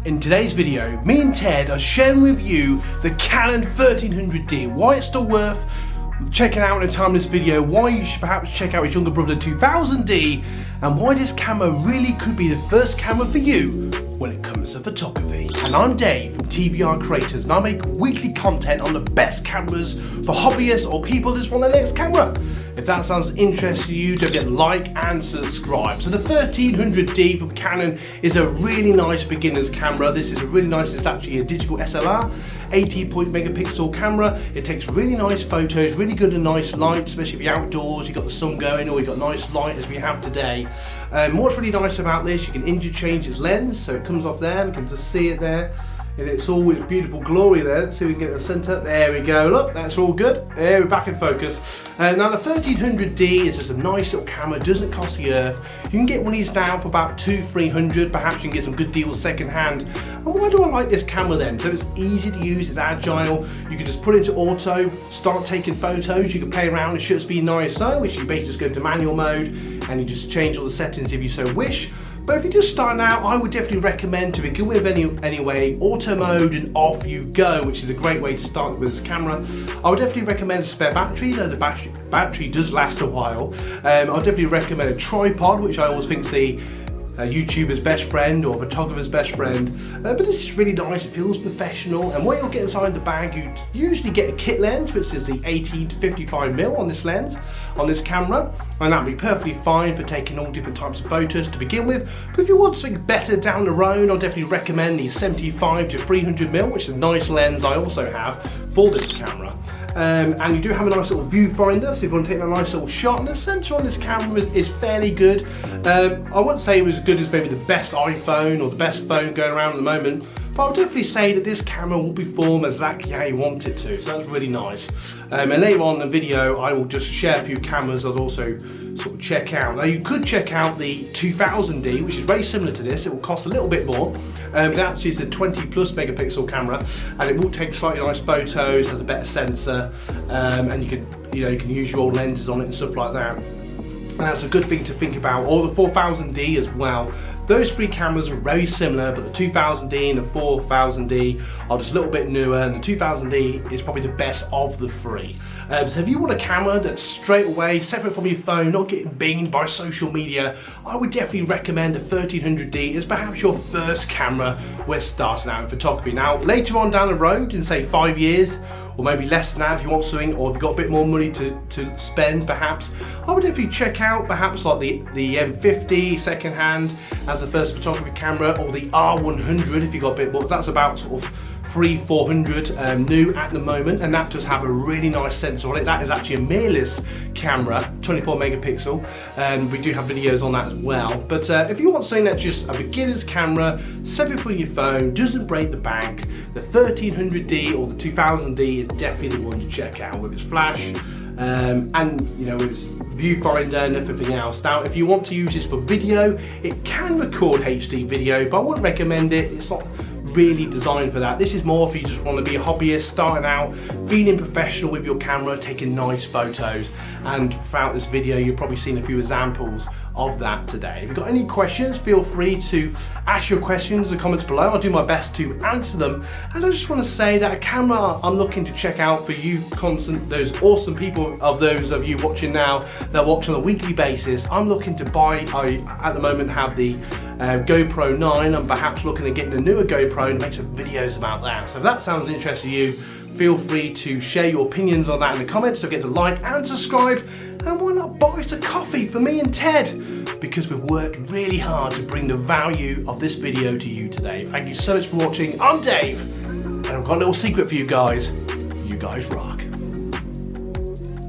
In today's video, me and Ted are sharing with you the Canon 1300D, why it's still worth checking out in a time of this video, why you should perhaps check out his younger brother 2000D, and why this camera really could be the first camera for you when it comes to photography. And I'm Dave from TVR Creators, and I make weekly content on the best cameras for hobbyists or people that just want the next camera. If that sounds interesting to you, don't forget to like and subscribe. So the 1300D from Canon is a really nice beginner's camera. This is a really nice, it's actually a digital SLR, 80 megapixel camera. It takes really nice photos, really good and nice light, especially if you're outdoors, you've got the sun going, or you've got nice light as we have today. What's really nice about this, you can interchange its lens, so it comes off there, we can just see it there. And it's all with beautiful glory there. Let's see if we can get it in the centre. There we go, look, that's all good. There, we're back in focus. Now the 1300D is just a nice little camera, doesn't cost the earth. You can get one of these now for about $200-300, perhaps you can get some good deals second hand. And why do I like this camera then? So it's easy to use, it's agile, you can just put it into auto, start taking photos, you can play around with shutter speed and ISO, which you basically just go into manual mode, and you just change all the settings if you so wish. But if you're just starting out, I would definitely recommend, to begin with anyway, auto mode and off you go, which is a great way to start with this camera. I would definitely recommend a spare battery, though the battery does last a while. I would definitely recommend a tripod, which I always think is the YouTuber's best friend or photographer's best friend, but this is really nice, it feels professional. And what you'll get inside the bag, you usually get a kit lens, which is the 18-55mm on this lens, on this camera, and that'll be perfectly fine for taking all different types of photos to begin with. But if you want something better down the road, I'll definitely recommend the 75-300mm, which is a nice lens I also have for this camera. And you do have a nice little viewfinder, so if you want to take a nice little shot, and the sensor on this camera is fairly good. I wouldn't say it was as good as maybe the best iPhone or the best phone going around at the moment, but I'll definitely say that this camera will perform exactly how you want it to, so that's really nice. And later on in the video, I will just share a few cameras I'll also sort of check out. Now you could check out the 2000D, which is very similar to this. It will cost a little bit more, but actually it's a 20+ megapixel camera, and it will take slightly nice photos, has a better sensor, and you can use your old lenses on it and stuff like that. And that's a good thing to think about. Or the 4000D as well. Those three cameras are very similar, but the 2000D and the 4000D are just a little bit newer, and the 2000D is probably the best of the three. So if you want a camera that's straight away, separate from your phone, not getting binged by social media, I would definitely recommend the 1300D as perhaps your first camera when starting out in photography. Now, later on down the road, in say 5 years, or maybe less than that if you want something, or if you've got a bit more money to spend perhaps, I would definitely check out perhaps like the M50 second hand as the first photography camera, or the R100 if you've got a bit more. That's about sort of $300-400 new at the moment, and that does have a really nice sensor on it. That is actually a mirrorless camera, 24 megapixel, and we do have videos on that as well. But if you want something that's just a beginner's camera, separate from your phone, doesn't break the bank, the 1300D or the 2000D is definitely the one to check out with its flash and its viewfinder and everything else. Now, if you want to use this for video, it can record HD video, but I wouldn't recommend it. It's not really designed for that. This is more if you just want to be a hobbyist starting out, feeling professional with your camera, taking nice photos. And throughout this video, you've probably seen a few examples of that today. If you've got any questions, feel free to ask your questions in the comments below. I'll do my best to answer them. And I just want to say that a camera I'm looking to check out for you, those awesome people, of those of you watching now that watch on a weekly basis, I'm looking to buy. I at the moment have the GoPro 9. I'm perhaps looking at getting a newer GoPro and make some videos about that. So if that sounds interesting to you, feel free to share your opinions on that in the comments. Don't forget to like and subscribe, and why not buy us a coffee for me and Ted, because we've worked really hard to bring the value of this video to you today. Thank you so much for watching. I'm Dave, and I've got a little secret for you guys. You guys rock.